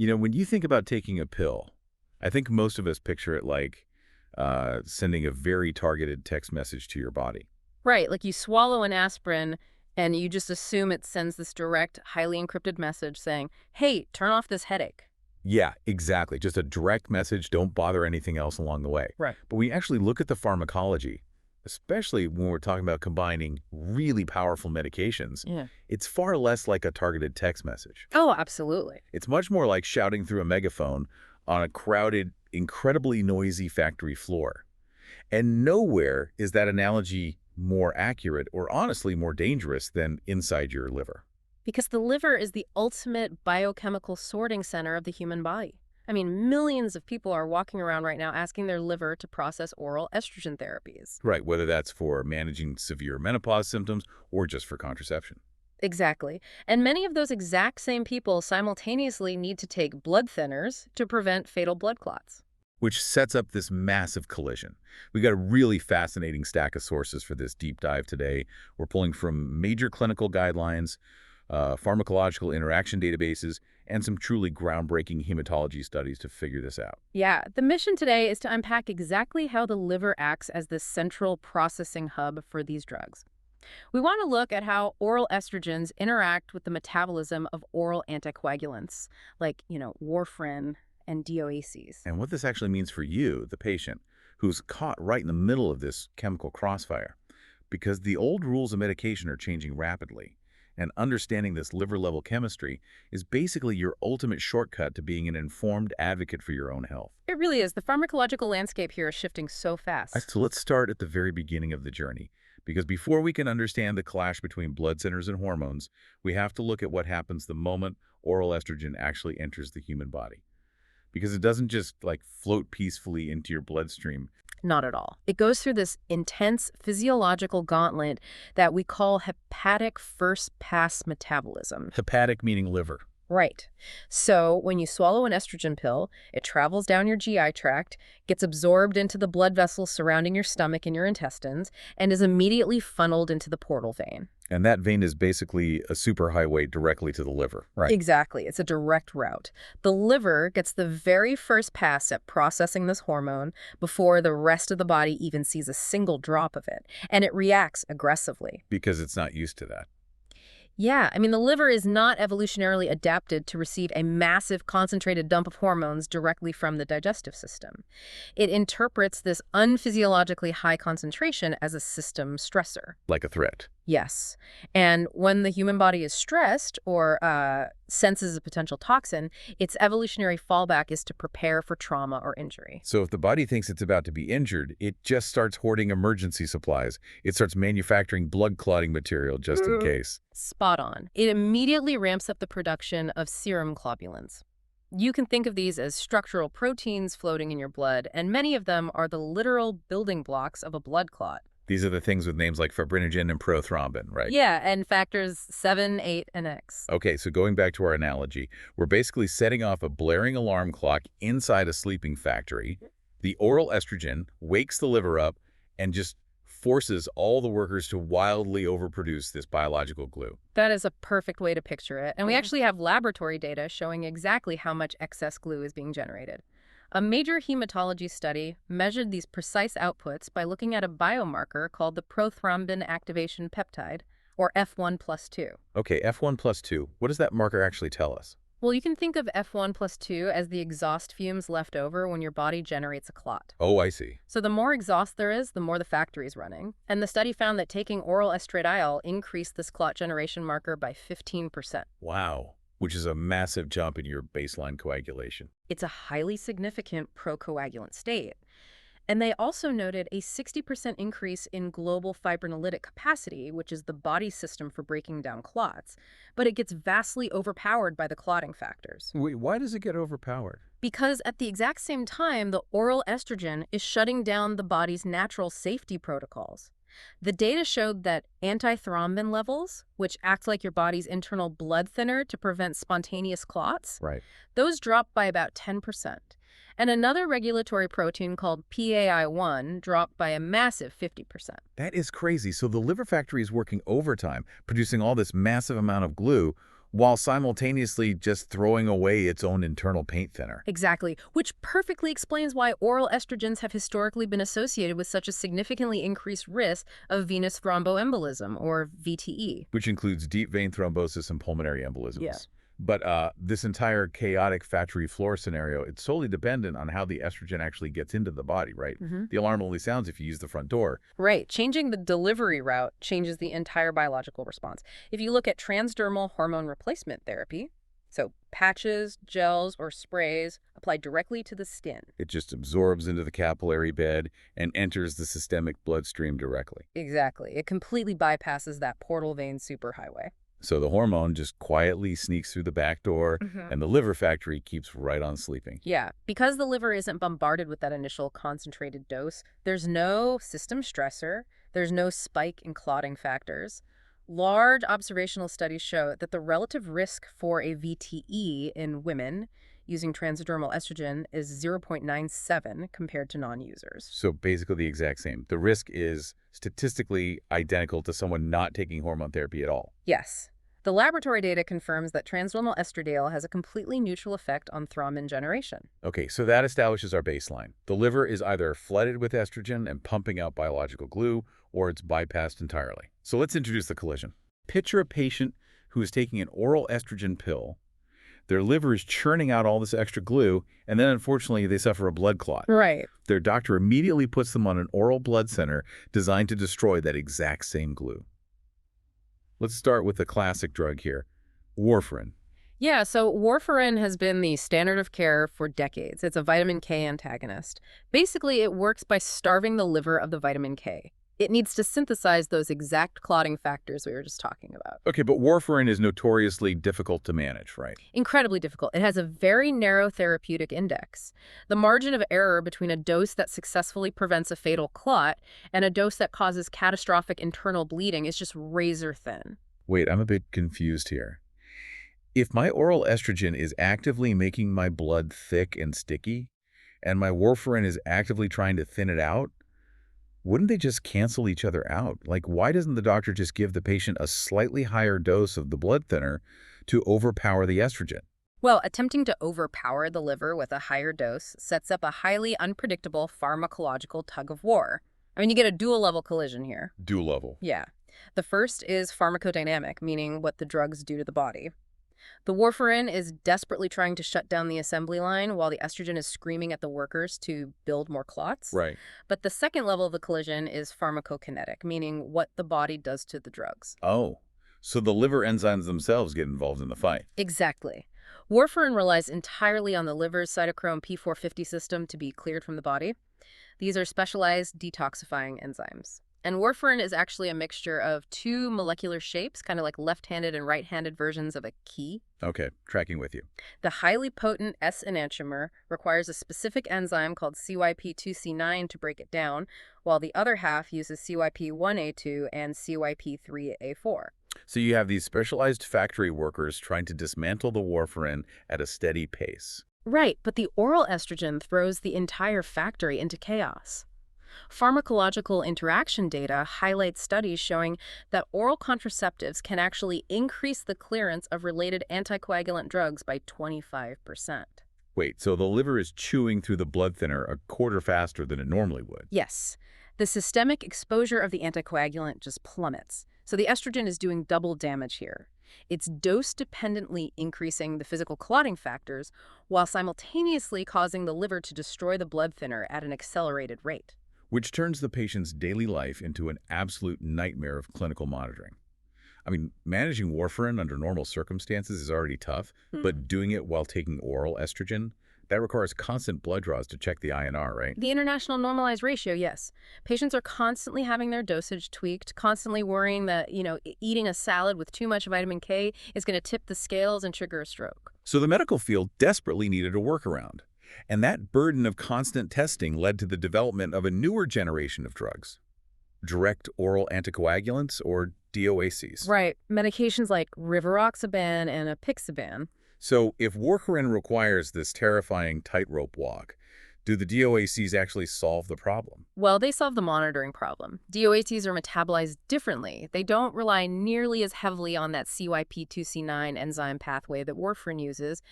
When you think about taking a pill, I think most of us picture it like sending a very targeted text message to your body. Right, like you swallow an aspirin and you just assume it sends this direct, highly encrypted message saying, hey, turn off this headache. Yeah, exactly. Just a direct message. Don't bother anything else along the way. Right. But when you actually look at the pharmacology, especially when we're talking about combining really powerful medications, Yeah. it's far less like a targeted text message. Oh, absolutely. It's much more like shouting through a megaphone on a crowded, incredibly noisy factory floor. And nowhere is that analogy more accurate or honestly more dangerous than inside your liver. Because the liver is the ultimate biochemical sorting center of the human body. I mean, millions of people are walking around right now asking their liver to process oral estrogen therapies. Right, whether that's for managing severe menopause symptoms or just for contraception. Exactly. And many of those exact same people simultaneously need to take blood thinners to prevent fatal blood clots. Which sets up this massive collision. We got a really fascinating stack of sources for this deep dive today. We're pulling from major clinical guidelines, pharmacological interaction databases, and some truly groundbreaking hematology studies to figure this out. Yeah, the mission today is to unpack exactly how the liver acts as the central processing hub for these drugs. We want to look at how oral estrogens interact with the metabolism of oral anticoagulants, like, warfarin and DOACs. And what this actually means for you, the patient, who's caught right in the middle of this chemical crossfire. Because the old rules of medication are changing rapidly. And understanding this liver-level chemistry is basically your ultimate shortcut to being an informed advocate for your own health. It really is. The pharmacological landscape here is shifting so fast. So let's start at the very beginning of the journey. Because before we can understand the clash between blood centers and hormones, we have to look at what happens the moment oral estrogen actually enters the human body. Because it doesn't just float peacefully into your bloodstream. Not at all. It goes through this intense physiological gauntlet that we call hepatic first-pass metabolism. Hepatic meaning liver. Right. So when you swallow an estrogen pill, it travels down your GI tract, gets absorbed into the blood vessels surrounding your stomach and your intestines, and is immediately funneled into the portal vein. And that vein is basically a superhighway directly to the liver, right? Exactly. It's a direct route. The liver gets the very first pass at processing this hormone before the rest of the body even sees a single drop of it, and it reacts aggressively. Because it's not used to that. Yeah, I mean, the liver is not evolutionarily adapted to receive a massive concentrated dump of hormones directly from the digestive system. It interprets this unphysiologically high concentration as a system stressor. Like a threat. Yes. And when the human body is stressed or senses a potential toxin, its evolutionary fallback is to prepare for trauma or injury. So if the body thinks it's about to be injured, it just starts hoarding emergency supplies. It starts manufacturing blood clotting material just in case. Spot on. It immediately ramps up the production of serum globulins. You can think of these as structural proteins floating in your blood, and many of them are the literal building blocks of a blood clot. These are the things with names like fibrinogen and prothrombin, right? Yeah, and factors 7, 8, and X. Okay, so going back to our analogy, we're basically setting off a blaring alarm clock inside a sleeping factory. The oral estrogen wakes the liver up and just forces all the workers to wildly overproduce this biological glue. That is a perfect way to picture it. And we actually have laboratory data showing exactly how much excess glue is being generated. A major hematology study measured these precise outputs by looking at a biomarker called the prothrombin activation peptide, or F1+2. Okay, F1+2, what does that marker actually tell us? Well, you can think of F1+2 as the exhaust fumes left over when your body generates a clot. Oh, I see. So the more exhaust there is, the more the factory is running. And the study found that taking oral estradiol increased this clot generation marker by 15%. Wow. Which is a massive jump in your baseline coagulation. It's a highly significant procoagulant state. And they also noted a 60% increase in global fibrinolytic capacity, which is the body's system for breaking down clots. But it gets vastly overpowered by the clotting factors. Wait, why does it get overpowered? Because at the exact same time, the oral estrogen is shutting down the body's natural safety protocols. The data showed that antithrombin levels, which act like your body's internal blood thinner to prevent spontaneous clots, Right. those dropped by about 10%. And another regulatory protein called PAI1 dropped by a massive 50%. That is crazy. So the liver factory is working overtime, producing all this massive amount of glue, while simultaneously just throwing away its own internal paint thinner. Exactly, which perfectly explains why oral estrogens have historically been associated with such a significantly increased risk of venous thromboembolism, or VTE. Which includes deep vein thrombosis and pulmonary Yeah. embolisms. But this entire chaotic factory floor scenario, it's solely dependent on how the estrogen actually gets into the body, right? The alarm only sounds if you use the front door. Right. Changing the delivery route changes the entire biological response. If you look at transdermal hormone replacement therapy, so patches, gels, or sprays applied directly to the skin. It just absorbs into the capillary bed and enters the systemic bloodstream directly. Exactly. It completely bypasses that portal vein superhighway. So the hormone just quietly sneaks through the back door, and the liver factory keeps right on sleeping. Yeah, because the liver isn't bombarded with that initial concentrated dose, there's no system stressor, there's no spike in clotting factors. Large observational studies show that the relative risk for a VTE in women using transdermal estrogen is 0.97 compared to non-users. So basically the exact same. The risk is statistically identical to someone not taking hormone therapy at all. Yes. The laboratory data confirms that transdermal estradiol has a completely neutral effect on thrombin generation. Okay, so that establishes our baseline. The liver is either flooded with estrogen and pumping out biological glue, or it's bypassed entirely. So let's introduce the collision. Picture a patient who is taking an oral estrogen pill. Their liver is churning out all this extra glue, and then unfortunately they suffer a blood clot. Right. Their doctor immediately puts them on an oral blood center designed to destroy that exact same glue. Let's start with the classic drug here, warfarin. Yeah, so warfarin has been the standard of care for decades. It's a vitamin K antagonist. Basically, it works by starving the liver of the vitamin K. It needs to synthesize those exact clotting factors we were just talking about. Okay, but warfarin is notoriously difficult to manage, right? Incredibly difficult. It has a very narrow therapeutic index. The margin of error between a dose that successfully prevents a fatal clot and a dose that causes catastrophic internal bleeding is just razor thin. Wait, I'm a bit confused here. If my oral estrogen is actively making my blood thick and sticky, and my warfarin is actively trying to thin it out, wouldn't they just cancel each other out? Like, why doesn't the doctor just give the patient a slightly higher dose of the blood thinner to overpower the estrogen? Well, attempting to overpower the liver with a higher dose sets up a highly unpredictable pharmacological tug of war. I mean, you get a dual-level collision here. Dual level. Yeah. The first is pharmacodynamic, meaning what the drugs do to the body. The warfarin is desperately trying to shut down the assembly line while the estrogen is screaming at the workers to build more clots. Right. But the second level of the collision is pharmacokinetic, meaning what the body does to the drugs. Oh, so the liver enzymes themselves get involved in the fight. Exactly. Warfarin relies entirely on the liver's cytochrome P450 system to be cleared from the body. These are specialized detoxifying enzymes. And warfarin is actually a mixture of two molecular shapes, kind of like left-handed and right-handed versions of a key. Okay, tracking with you. The highly potent S enantiomer requires a specific enzyme called CYP2C9 to break it down, while the other half uses CYP1A2 and CYP3A4. So you have these specialized factory workers trying to dismantle the warfarin at a steady pace. Right, but the oral estrogen throws the entire factory into chaos. Pharmacological interaction data highlights studies showing that oral contraceptives can actually increase the clearance of related anticoagulant drugs by 25%. Wait, so the liver is chewing through the blood thinner a quarter faster than it normally would? Yes. The systemic exposure of the anticoagulant just plummets. So the estrogen is doing double damage here. It's dose-dependently increasing the physical clotting factors while simultaneously causing the liver to destroy the blood thinner at an accelerated rate. Which turns the patient's daily life into an absolute nightmare of clinical monitoring. I mean, managing warfarin under normal circumstances is already tough, but doing it while taking oral estrogen, that requires constant blood draws to check the INR, right? The international normalized ratio, yes. Patients are constantly having their dosage tweaked, constantly worrying that, eating a salad with too much vitamin K is going to tip the scales and trigger a stroke. So the medical field desperately needed a workaround. And that burden of constant testing led to the development of a newer generation of drugs. Direct oral anticoagulants, or DOACs. Right. Medications like rivaroxaban and apixaban. So if warfarin requires this terrifying tightrope walk, Do the DOACs actually solve the problem? Well, they solve the monitoring problem. DOACs are metabolized differently. They don't rely nearly as heavily on that CYP2C9 enzyme pathway that warfarin uses.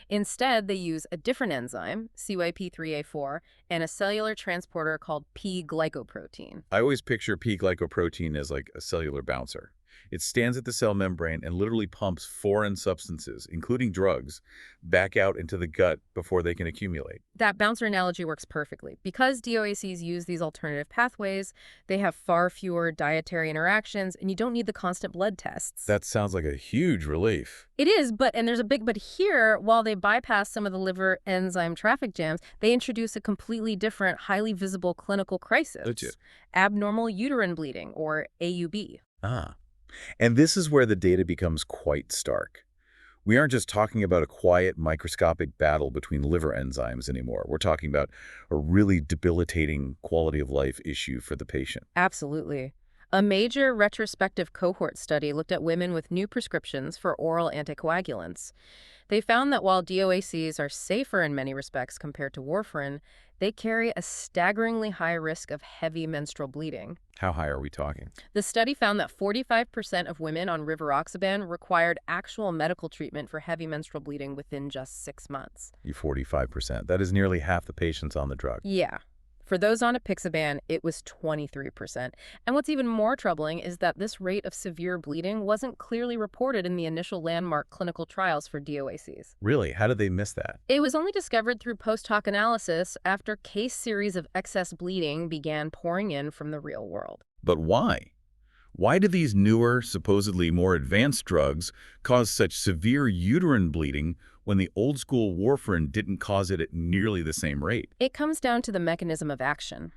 Instead, they use a different enzyme, CYP3A4, and a cellular transporter called P-glycoprotein. I always picture P-glycoprotein as like a cellular bouncer. It stands at the cell membrane and literally pumps foreign substances, including drugs, back out into the gut before they can accumulate. That bouncer analogy works perfectly. Because DOACs use these alternative pathways, they have far fewer dietary interactions, and you don't need the constant blood tests. That sounds like a huge relief. It is, and there's a big but here. While they bypass some of the liver enzyme traffic jams, they introduce a completely different, highly visible clinical crisis. Legit. Abnormal uterine bleeding, or AUB. And this is where the data becomes quite stark. We aren't just talking about a quiet, microscopic battle between liver enzymes anymore. We're talking about a really debilitating quality of life issue for the patient. Absolutely. A major retrospective cohort study looked at women with new prescriptions for oral anticoagulants. They found that while DOACs are safer in many respects compared to warfarin, they carry a staggeringly high risk of heavy menstrual bleeding. How high are we talking? The study found that 45% of women on rivaroxaban required actual medical treatment for heavy menstrual bleeding within just 6 months. 45%. That is nearly half the patients on the drug. Yeah. For those on apixaban, it was 23%. And what's even more troubling is that this rate of severe bleeding wasn't clearly reported in the initial landmark clinical trials for DOACs. Really? How did they miss that? It was only discovered through post-hoc analysis after case series of excess bleeding began pouring in from the real world. But why? Why do these newer, supposedly more advanced drugs cause such severe uterine bleeding when the old-school warfarin didn't cause it at nearly the same rate? It comes down to the mechanism of action.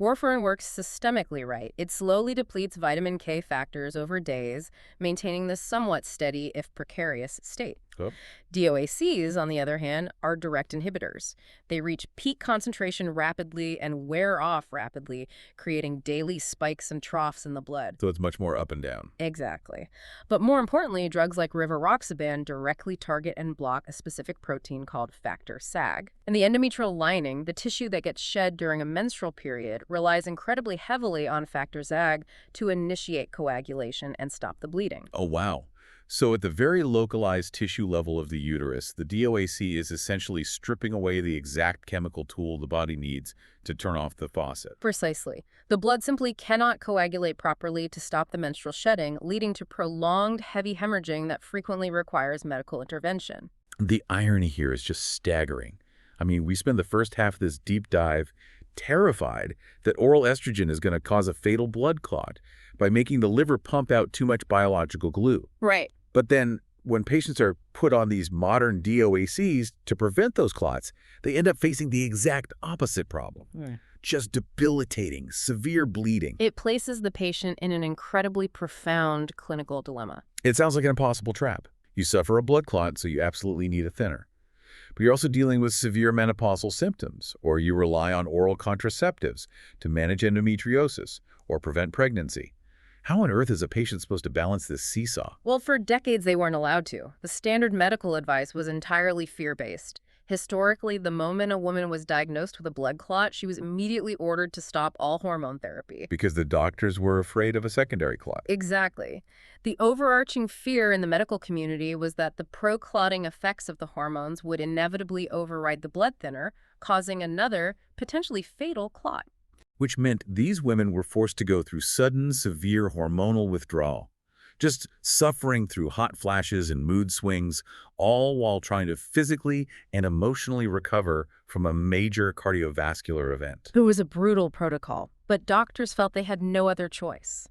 Warfarin works systemically right. It slowly depletes vitamin K factors over days, maintaining this somewhat steady, if precarious, state. Yep. DOACs, on the other hand, are direct inhibitors. They reach peak concentration rapidly and wear off rapidly, creating daily spikes and troughs in the blood. So it's much more up and down. Exactly. But more importantly, drugs like rivaroxaban directly target and block a specific protein called factor SAG. And the endometrial lining, the tissue that gets shed during a menstrual period, relies incredibly heavily on factor SAG to initiate coagulation and stop the bleeding. Oh, wow. So at the very localized tissue level of the uterus, the DOAC is essentially stripping away the exact chemical tool the body needs to turn off the faucet. Precisely. The blood simply cannot coagulate properly to stop the menstrual shedding, leading to prolonged heavy hemorrhaging that frequently requires medical intervention. The irony here is just staggering. I mean, we spend the first half of this deep dive terrified that oral estrogen is going to cause a fatal blood clot by making the liver pump out too much biological glue. Right. But then when patients are put on these modern DOACs to prevent those clots, they end up facing the exact opposite problem. Right. Just debilitating, severe bleeding. It places the patient in an incredibly profound clinical dilemma. It sounds like an impossible trap. You suffer a blood clot, so you absolutely need a thinner. But you're also dealing with severe menopausal symptoms, or you rely on oral contraceptives to manage endometriosis or prevent pregnancy. How on earth is a patient supposed to balance this seesaw? Well, for decades they weren't allowed to. The standard medical advice was entirely fear-based. Historically, the moment a woman was diagnosed with a blood clot, she was immediately ordered to stop all hormone therapy. Because the doctors were afraid of a secondary clot. Exactly. The overarching fear in the medical community was that the pro-clotting effects of the hormones would inevitably override the blood thinner, causing another, potentially fatal clot. Which meant these women were forced to go through sudden, severe hormonal withdrawal, just suffering through hot flashes and mood swings, all while trying to physically and emotionally recover from a major cardiovascular event. It was a brutal protocol, but doctors felt they had no other choice.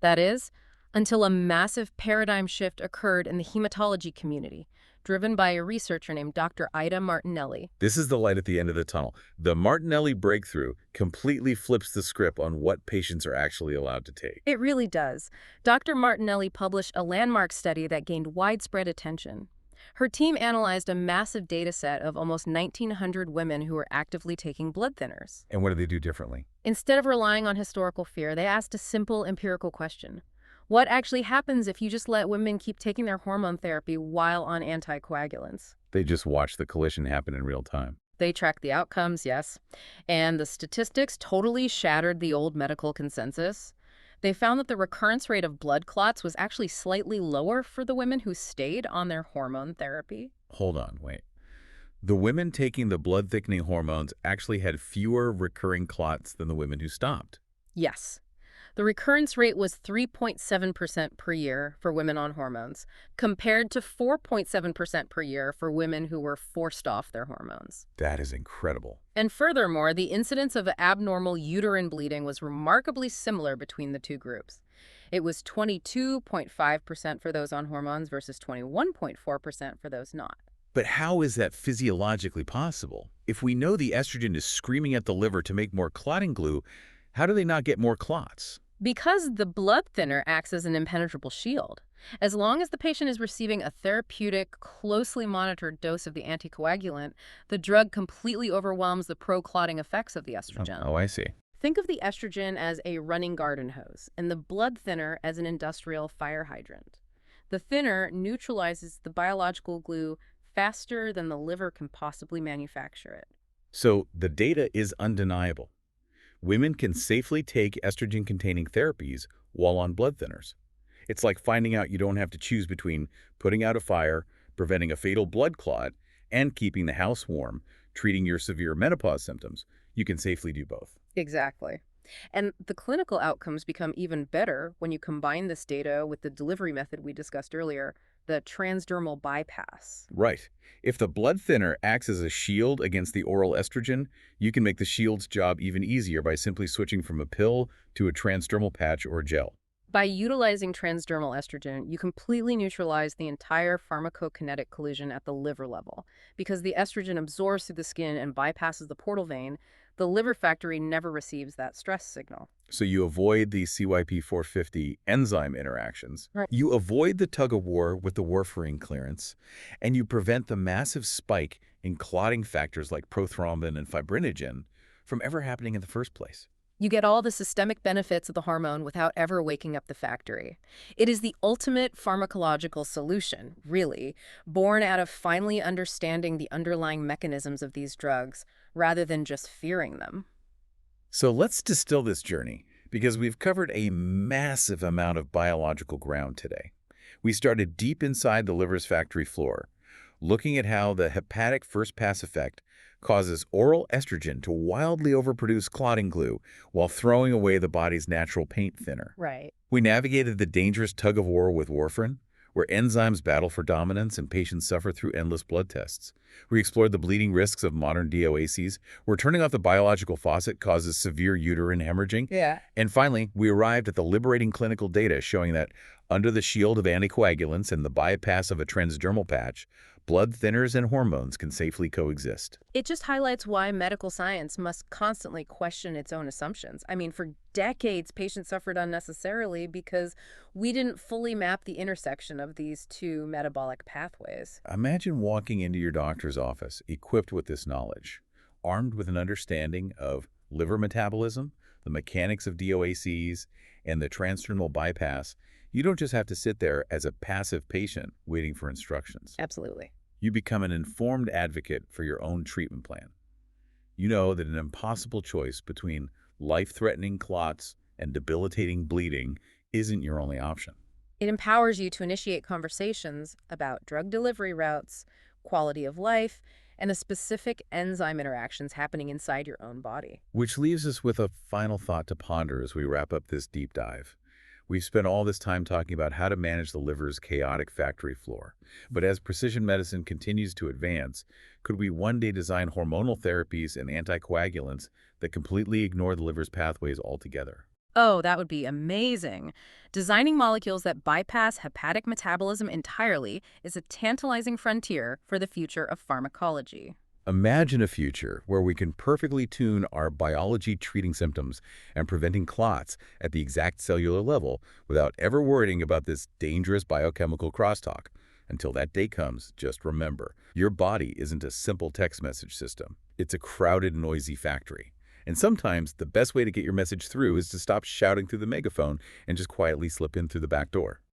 That is, until a massive paradigm shift occurred in the hematology community, driven by a researcher named Dr. Ida Martinelli. This is the light at the end of the tunnel. The Martinelli breakthrough completely flips the script on what patients are actually allowed to take. It really does. Dr. Martinelli published a landmark study that gained widespread attention. Her team analyzed a massive data set of almost 1,900 women who were actively taking blood thinners. And what do they do differently? Instead of relying on historical fear, they asked a simple empirical question. What actually happens if you just let women keep taking their hormone therapy while on anticoagulants? They just watch the collision happen in real time. They tracked the outcomes, yes. And the statistics totally shattered the old medical consensus. They found that the recurrence rate of blood clots was actually slightly lower for the women who stayed on their hormone therapy. Hold on, wait. The women taking the blood-thickening hormones actually had fewer recurring clots than the women who stopped. Yes. The recurrence rate was 3.7% per year for women on hormones, compared to 4.7% per year for women who were forced off their hormones. That is incredible. And furthermore, the incidence of abnormal uterine bleeding was remarkably similar between the two groups. It was 22.5% for those on hormones versus 21.4% for those not. But how is that physiologically possible? If we know the estrogen is screaming at the liver to make more clotting glue, how do they not get more clots? Because the blood thinner acts as an impenetrable shield. As long as the patient is receiving a therapeutic, closely monitored dose of the anticoagulant, the drug completely overwhelms the pro-clotting effects of the estrogen. Oh, I see. Think of the estrogen as a running garden hose and the blood thinner as an industrial fire hydrant. The thinner neutralizes the biological glue faster than the liver can possibly manufacture it. So the data is undeniable. Women can safely take estrogen-containing therapies while on blood thinners. It's like finding out you don't have to choose between putting out a fire, preventing a fatal blood clot, and keeping the house warm, treating your severe menopause symptoms. You can safely do both. Exactly. And the clinical outcomes become even better when you combine this data with the delivery method we discussed earlier, the transdermal bypass. Right. If the blood thinner acts as a shield against the oral estrogen, you can make the shield's job even easier by simply switching from a pill to a transdermal patch or gel. By utilizing transdermal estrogen, you completely neutralize the entire pharmacokinetic collision at the liver level. Because the estrogen absorbs through the skin and bypasses the portal vein, the liver factory never receives that stress signal. So you avoid the CYP450 enzyme interactions. Right. You avoid the tug-of-war with the warfarin clearance, and you prevent the massive spike in clotting factors like prothrombin and fibrinogen from ever happening in the first place. You get all the systemic benefits of the hormone without ever waking up the factory. It is the ultimate pharmacological solution, really, born out of finally understanding the underlying mechanisms of these drugs, rather than just fearing them. So let's distill this journey, because we've covered a massive amount of biological ground today. We started deep inside the liver's factory floor, looking at how the hepatic first-pass effect causes oral estrogen to wildly overproduce clotting glue while throwing away the body's natural paint thinner. Right. We navigated the dangerous tug-of-war with warfarin, where enzymes battle for dominance and patients suffer through endless blood tests. We explored the bleeding risks of modern DOACs, where turning off the biological faucet causes severe uterine hemorrhaging. Yeah. And finally, we arrived at the liberating clinical data showing that under the shield of anticoagulants and the bypass of a transdermal patch, blood thinners and hormones can safely coexist. It just highlights why medical science must constantly question its own assumptions. I mean, for decades, patients suffered unnecessarily because we didn't fully map the intersection of these two metabolic pathways. Imagine walking into your doctor's office equipped with this knowledge, armed with an understanding of liver metabolism, the mechanics of DOACs, and the transdermal bypass. You don't just have to sit there as a passive patient waiting for instructions. Absolutely. You become an informed advocate for your own treatment plan. You know that an impossible choice between life-threatening clots and debilitating bleeding isn't your only option. It empowers you to initiate conversations about drug delivery routes, quality of life, and the specific enzyme interactions happening inside your own body. Which leaves us with a final thought to ponder as we wrap up this deep dive. We've spent all this time talking about how to manage the liver's chaotic factory floor. But as precision medicine continues to advance, could we one day design hormonal therapies and anticoagulants that completely ignore the liver's pathways altogether? Oh, that would be amazing. Designing molecules that bypass hepatic metabolism entirely is a tantalizing frontier for the future of pharmacology. Imagine a future where we can perfectly tune our biology treating symptoms and preventing clots at the exact cellular level without ever worrying about this dangerous biochemical crosstalk. Until that day comes, just remember, your body isn't a simple text message system. It's a crowded, noisy factory. And sometimes the best way to get your message through is to stop shouting through the megaphone and just quietly slip in through the back door.